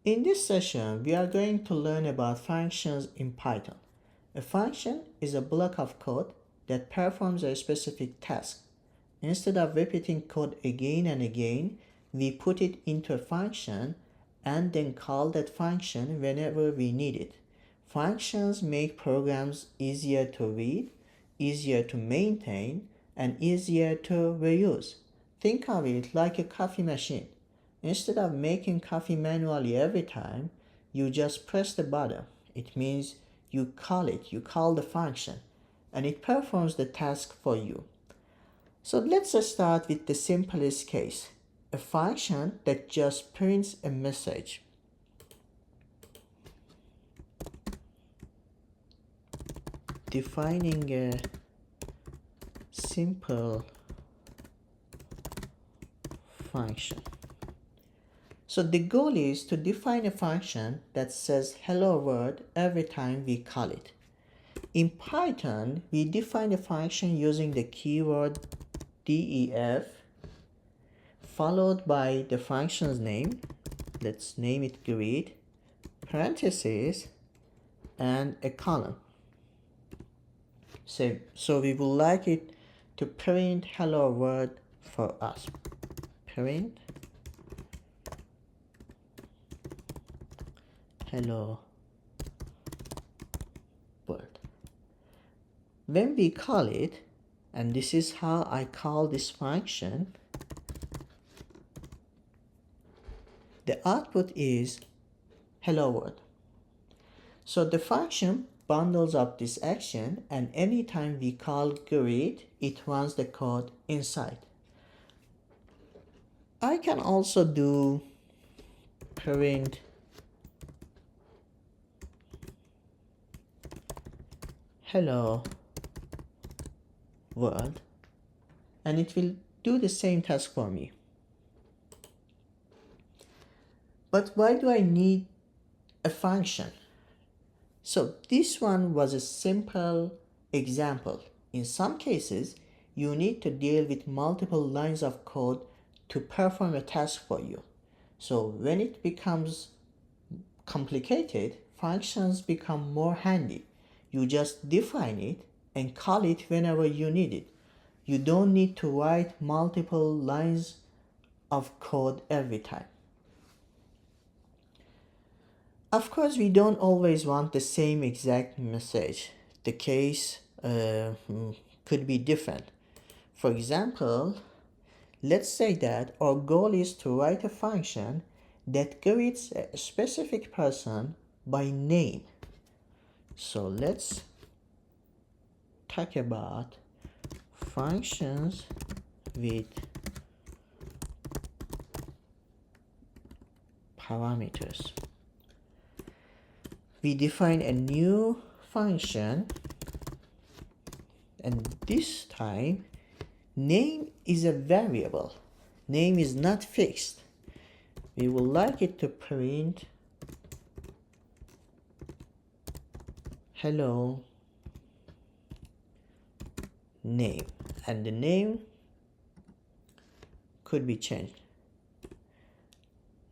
In this session, we are going to learn about functions in Python. A function is a block of code that performs a specific task. Instead of repeating code again and again, we put it into a function and then call that function whenever we need it. Functions make programs easier to read, easier to maintain, and easier to reuse. Think of it like a coffee machine. Instead of making coffee manually every time, you just press the button. It means you call the function, and it performs the task for you. So let's start with the simplest case, a function that just prints a message. Defining a simple function. So the goal is to define a function that says hello world every time we call it. In Python, we define a function using the keyword def followed by the function's name. Let's name it greet, parentheses, and a colon. So we would like it to print hello world for us. Print hello world. When we call it, and this is how I call this function, the output is hello world. So the function bundles up this action, and anytime we call greet, it runs the code inside. I can also do print hello world, and it will do the same task for me. But why do I need a function? So this one was a simple example. In some cases, you need to deal with multiple lines of code to perform a task for you. So when it becomes complicated, functions become more handy. You just define it and call it whenever you need it. You don't need to write multiple lines of code every time. Of course, we don't always want the same exact message. The case could be different. For example, let's say that our goal is to write a function that greets a specific person by name. So let's talk about functions with parameters. We define a new function, and this time name is a variable. Name is not fixed. We would like it to print hello name, and the name could be changed.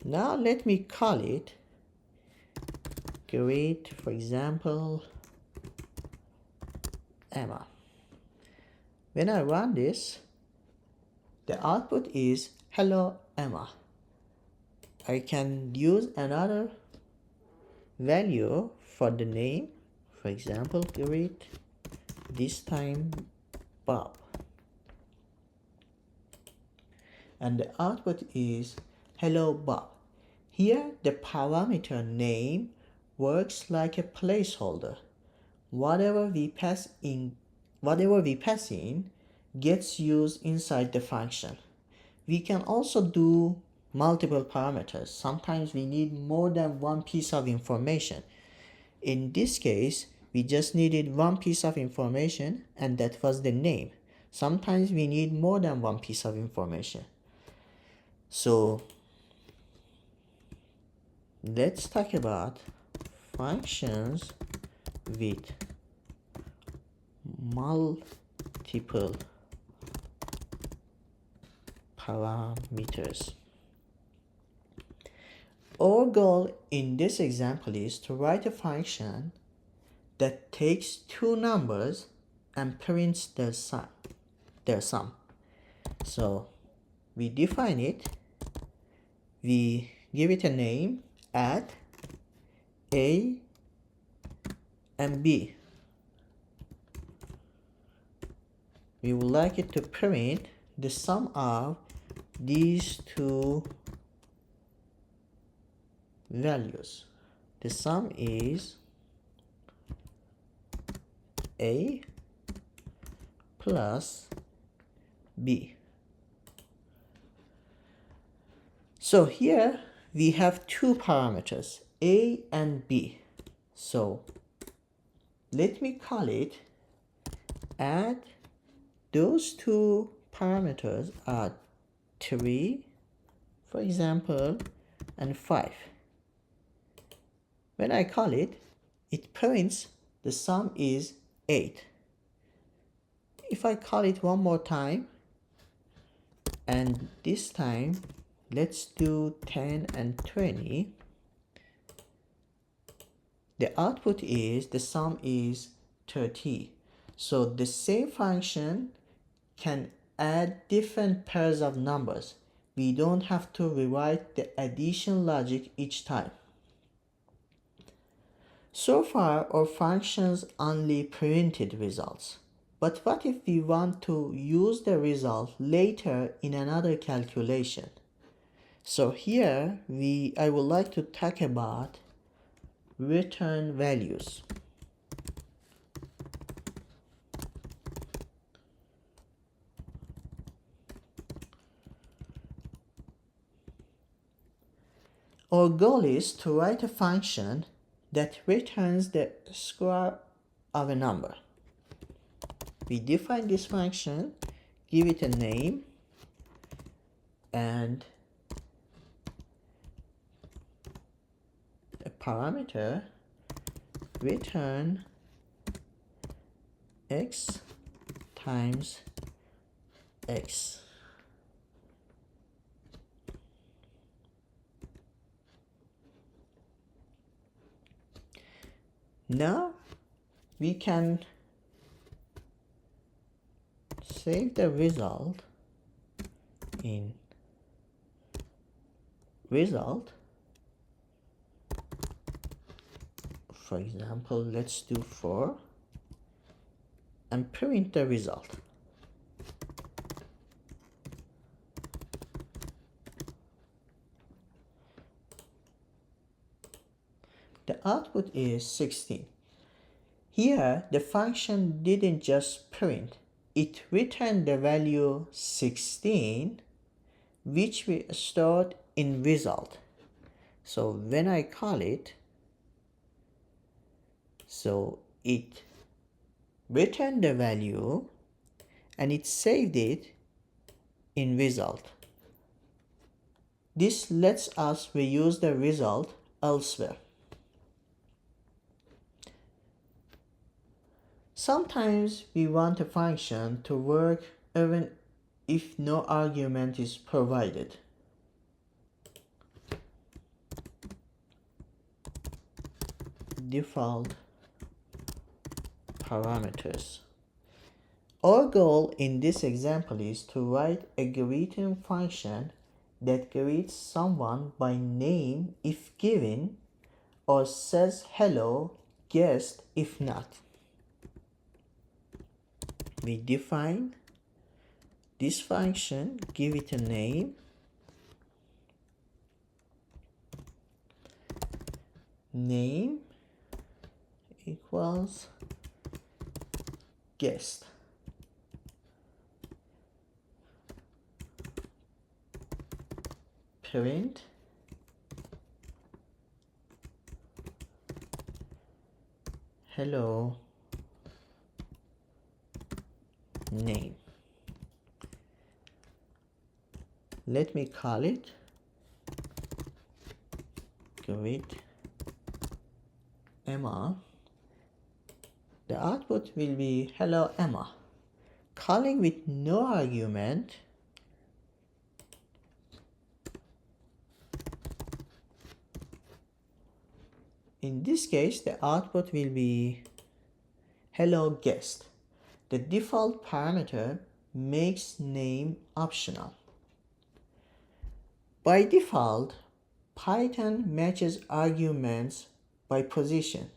Now let me call it greet, for example, Emma. When I run this, the output is hello Emma. I can use another value for the name, for example, greet, this time Bob. And the output is hello Bob. Here the parameter name works like a placeholder. Whatever we pass in gets used inside the function. We can also do multiple parameters. Sometimes we need more than one piece of information. In this case, we just needed one piece of information, and that was the name. Sometimes we need more than one piece of information. So let's talk about functions with multiple parameters. Our goal in this example is to write a function that takes two numbers and prints their sum. So we define it, we give it a name, add A and B. We would like it to print the sum of these two values. The sum is A plus B. So here we have two parameters, A and B. So let me call it add those two parameters are 3, for example, and 5. When I call it, it prints the sum is 8. If I call it one more time, and this time let's do 10 and 20, the output is the sum is 30. So the same function can add different pairs of numbers. We don't have to rewrite the addition logic each time. So far our functions only printed results. But what if we want to use the result later in another calculation? So here I would like to talk about return values. Our goal is to write a function that returns the square of a number. We define this function, give it a name, and a parameter, return x times x. Now we can save the result in result. For example, let's do 4 and print the result. The output is 16. Here the function didn't just print, it returned the value 16 which we stored in result. So when I call it, so it returned the value and it saved it in result. This lets us reuse the result elsewhere. Sometimes we want a function to work even if no argument is provided. Default parameters. Our goal in this example is to write a greeting function that greets someone by name if given or says hello guest if not. We define this function, give it a name, name equals guest. Print hello name. Let me call it greet Emma. The output will be hello Emma. Calling with no argument, In this case, the output will be hello guest. The default parameter makes name optional. By default, Python matches arguments by position,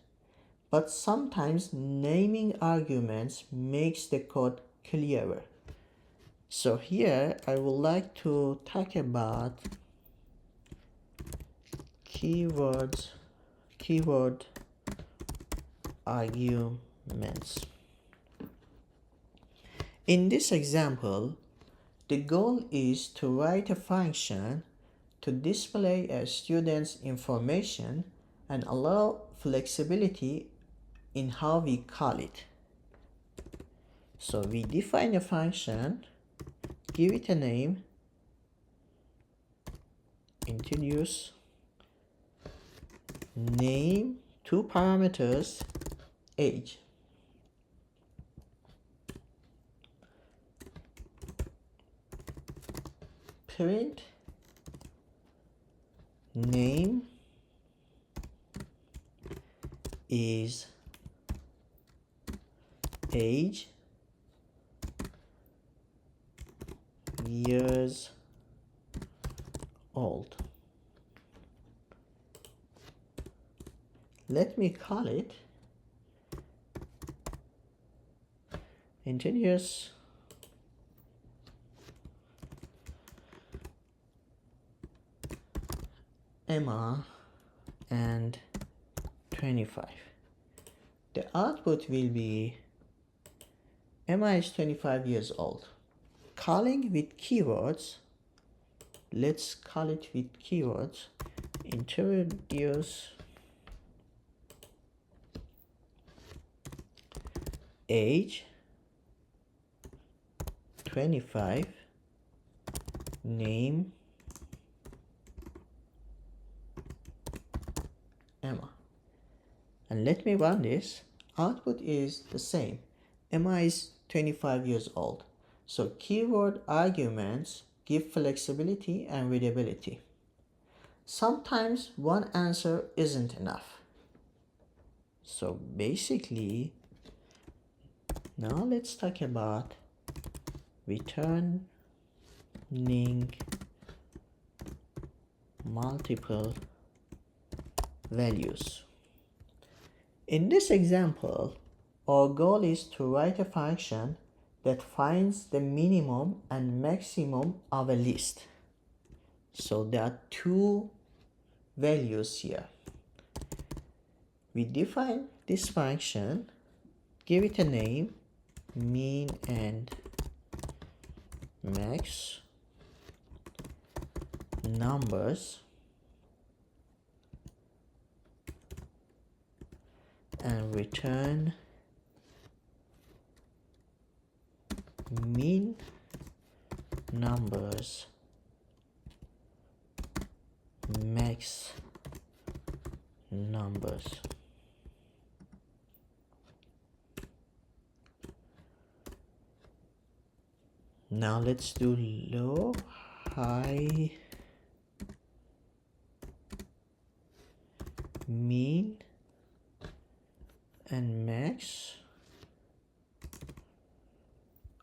but sometimes naming arguments makes the code clearer. So here I would like to talk about keyword arguments. In this example, the goal is to write a function to display a student's information and allow flexibility in how we call it. So we define a function, give it a name, introduce name, two parameters, age. Print name is age years old. Let me call it introduce Emma and 25. The output will be Emma is 25 years old. Calling with keywords, let's call it with keywords, introduce age 25, name Emma, and let me run this. Output is the same. Emma is 25 years old. So keyword arguments give flexibility and readability. Sometimes one answer isn't enough. So basically, now let's talk about returning multiple values. In this example, our goal is to write a function that finds the minimum and maximum of a list. So there are two values here. We define this function, give it a name, min and max numbers, and return min numbers max numbers. Now let's do low, high, min and max.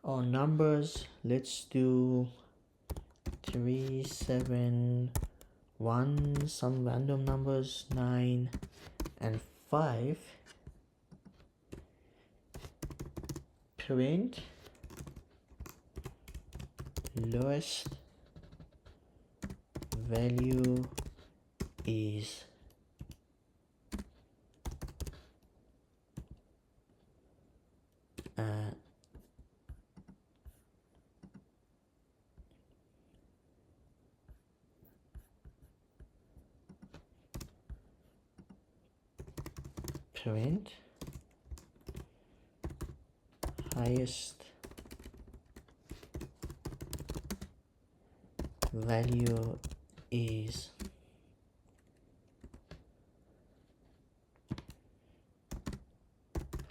Or numbers, let's do 3, 7, 1, some random numbers, 9 and 5. Print lowest value is print highest value is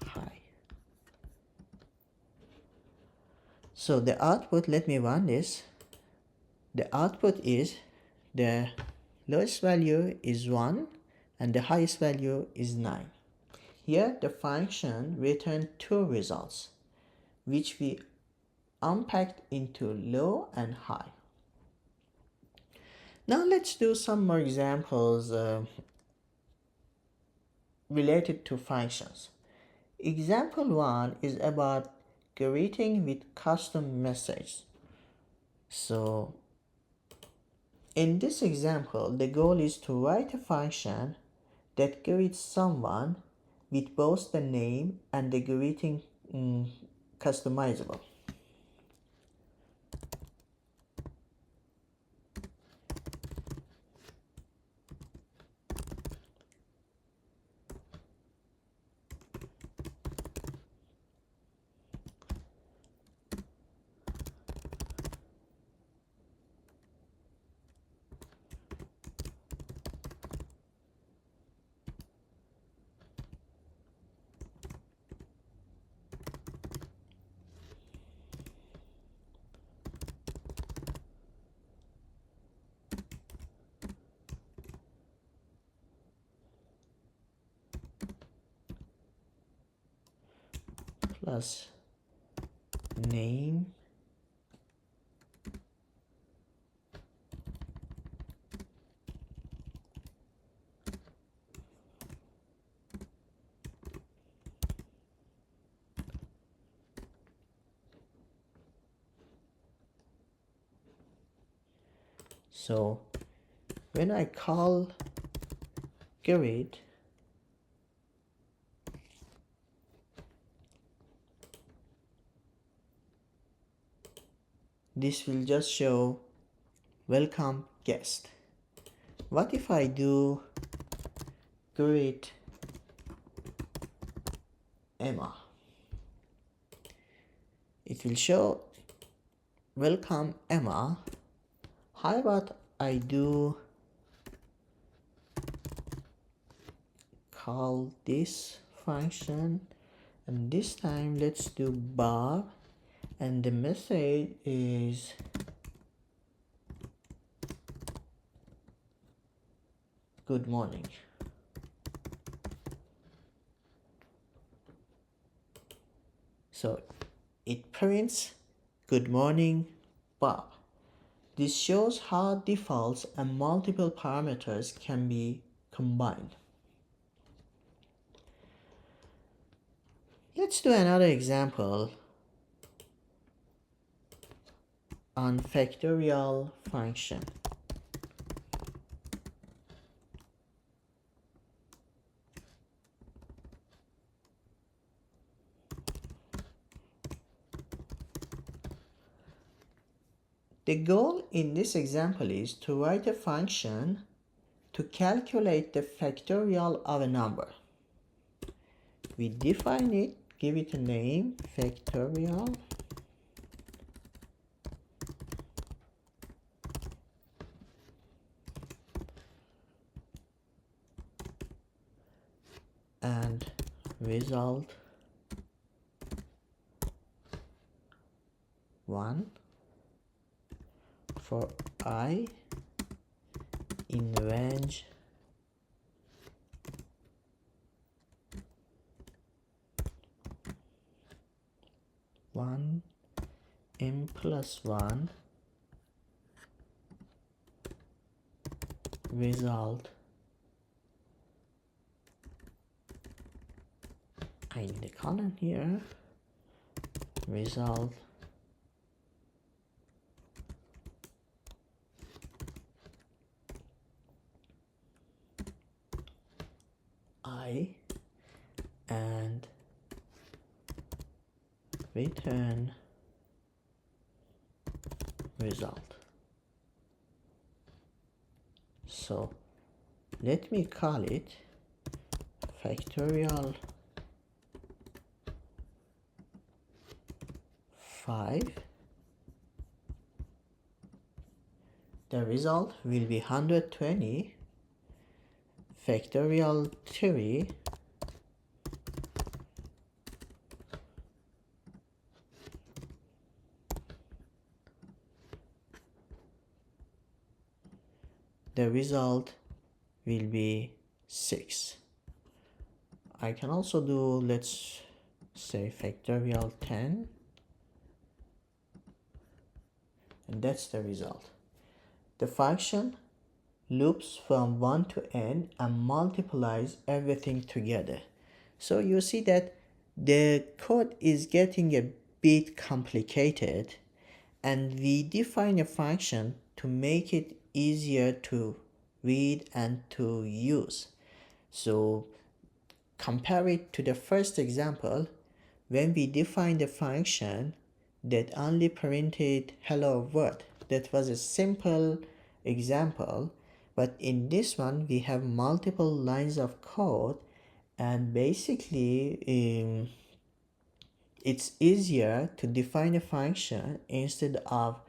high. So the output, let me run this. The output is the lowest value is 1, and the highest value is 9. Here the function returns two results, which we unpacked into low and high. Now let's do some more examples related to functions. Example 1 is about greeting with custom message. So in this example, the goal is to write a function that greets someone with both the name and the greeting customizable. Plus name so when I call greet, this will just show welcome guest. What if I do greet Emma? It will show welcome Emma. How about I do call this function, and this time let's do Bob, and the message is good morning. So it prints good morning Bob. This shows how defaults and multiple parameters can be combined. Let's do another example on factorial function. The goal in this example is to write a function to calculate the factorial of a number. We define it, give it a name, factorial, and result 1 for I in range 1 m plus 1 result in the column here result I and return result. So let me call it factorial 5. The result will be 120. Factorial 3 the result will be 6. I can also do, let's say, factorial 10, and that's the result. The function loops from 1 to n and multiplies everything together. So you see that the code is getting a bit complicated, and we define a function to make it easier to read and to use. So compare it to the first example when we defined a function that only printed hello world. That was a simple example, but in this one we have multiple lines of code, and basically it's easier to define a function instead of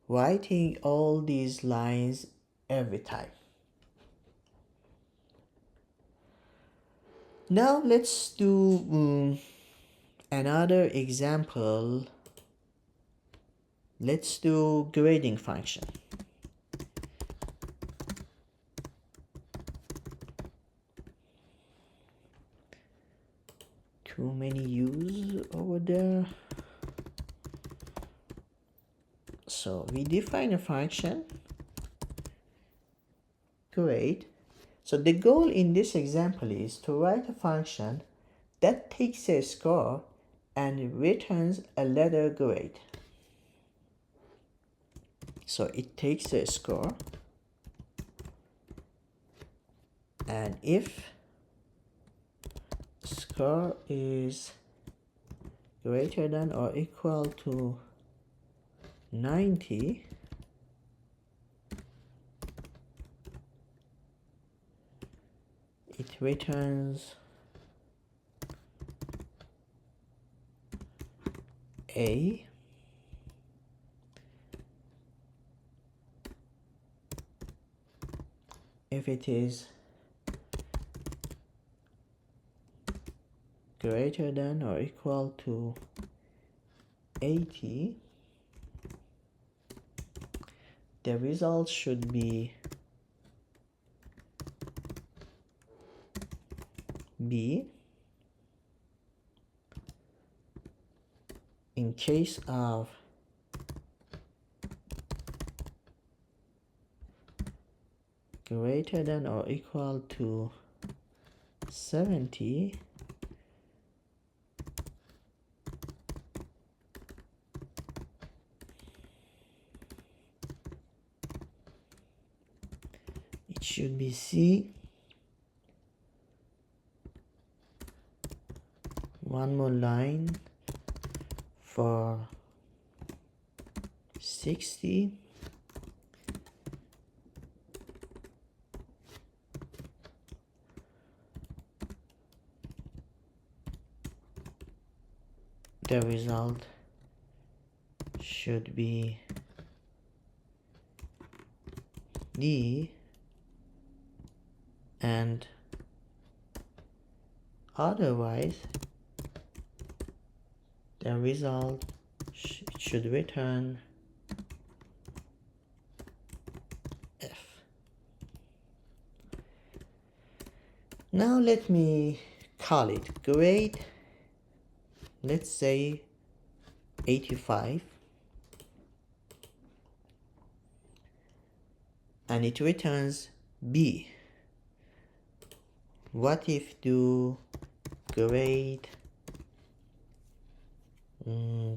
writing all these lines every time. Now let's do another example. Let's do grading function. Too many U's over there. So we define a function grade. So the goal in this example is to write a function that takes a score and returns a letter grade. So it takes a score, and if score is greater than or equal to 90, it returns A. If it is greater than or equal to 80, the result should be B. In case of greater than or equal to 70, it should be C. One more line for 60. The result should be D, and otherwise the result should return F. Now let me call it grade, let's say 85, and it returns B. What if do grade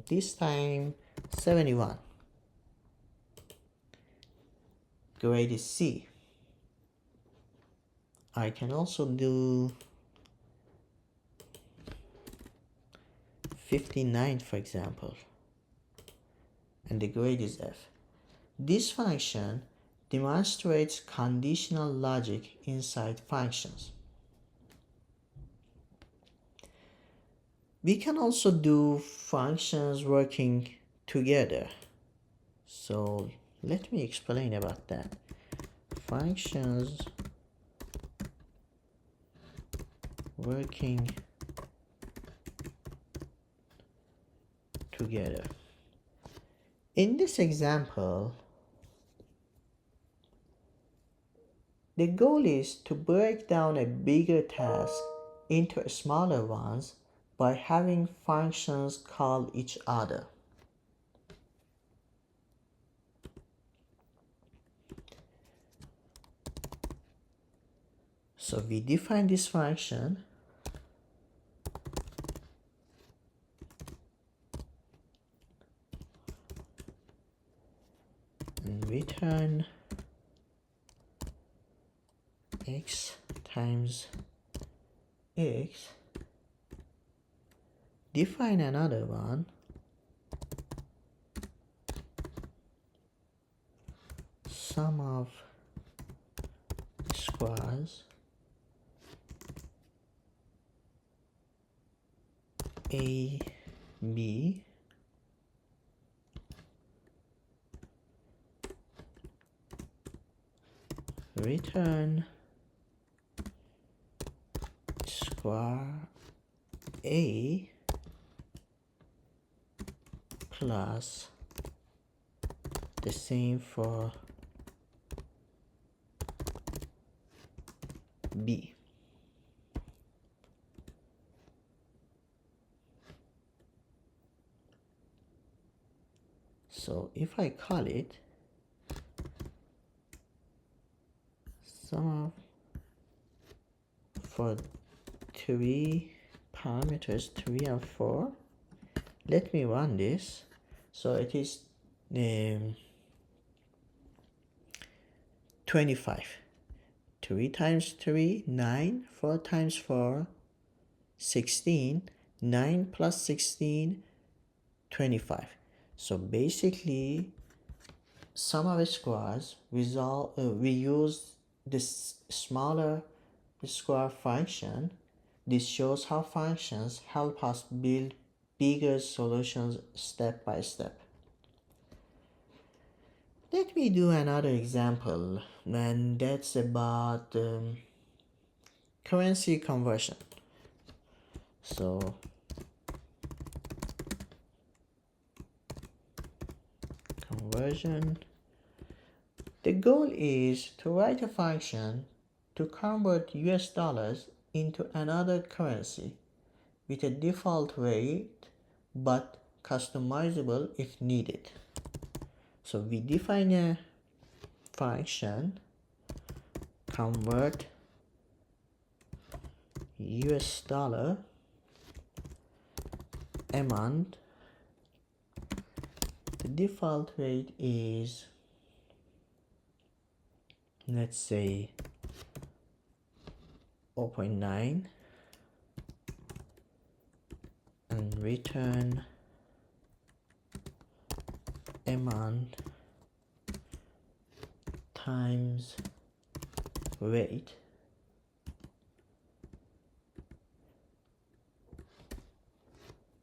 this time 71? Grade is C. I can also do 59, for example, and the grade is F. This function demonstrates conditional logic inside functions. We can also do functions working together. So let me explain about that. Functions working together. In this example, The goal is to break down a bigger task into smaller ones by having functions call each other. So we define this function and return x times x. Define another one, sum of squares a b return square a plus the same for b. So if I call it sum of for three parameters 3 and 4, let me run this. So it is 25. 3 times 3 9, 4 times 4 16, 9 plus 16 25. So basically sum of squares we use this smaller square function. This shows how functions help us build bigger solutions step by step. Let me do another example, and that's about currency conversion. So conversion, the goal is to write a function to convert US dollars into another currency with a default rate but customizable if needed. So we define a function convert US dollar amount. The default rate is, let's say, 0.9 and return amount times rate.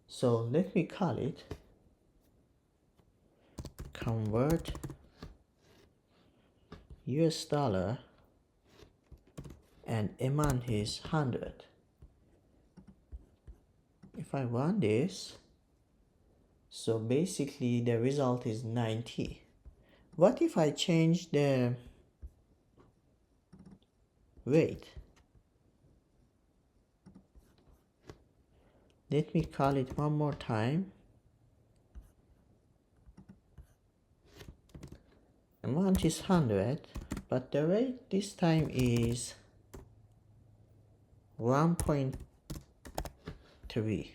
So let me call it convert US dollar and amount is 100. If I run this, so basically the result is 90. What if I change the rate? Let me call it one more time. Amount is 100, but the rate this time is 1.3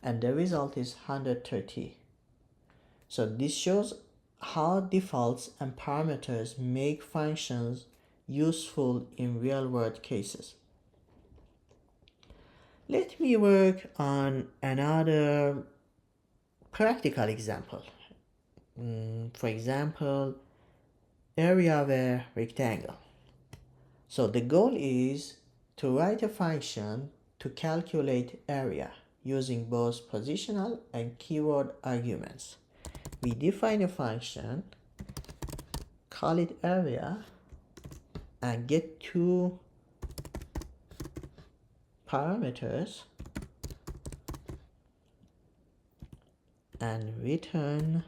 and the result is 130. So this shows how defaults and parameters make functions useful in real-world cases. Let me work on another practical example. For example, area of a rectangle. So the goal is to write a function to calculate area using both positional and keyword arguments. We define a function, call it area, and get two parameters and return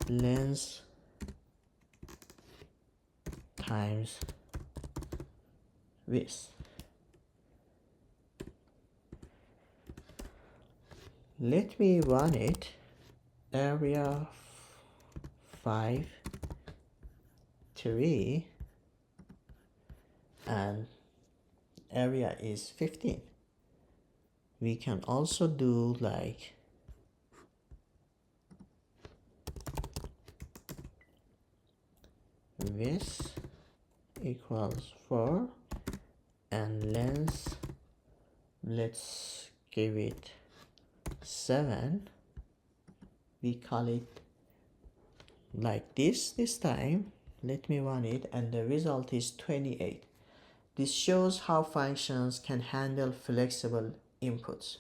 length times width. Let me run it. Area 5, 3, and area is 15. We can also do like width equals 4 and length, let's give it 7. We call it like this time. Let me run it, and the result is 28. This shows how functions can handle flexible inputs.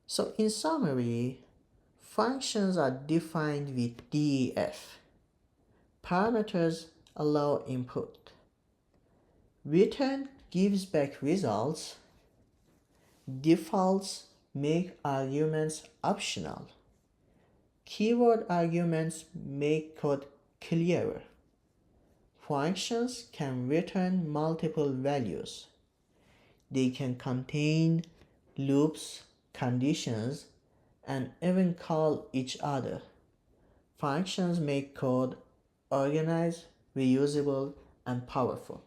So in summary, functions are defined with DEF. Parameters allow input. Return gives back results. Defaults make arguments optional. Keyword arguments make code clearer. Functions can return multiple values. They can contain loops, conditions, and even call each other. Functions make code organized, reusable, and powerful.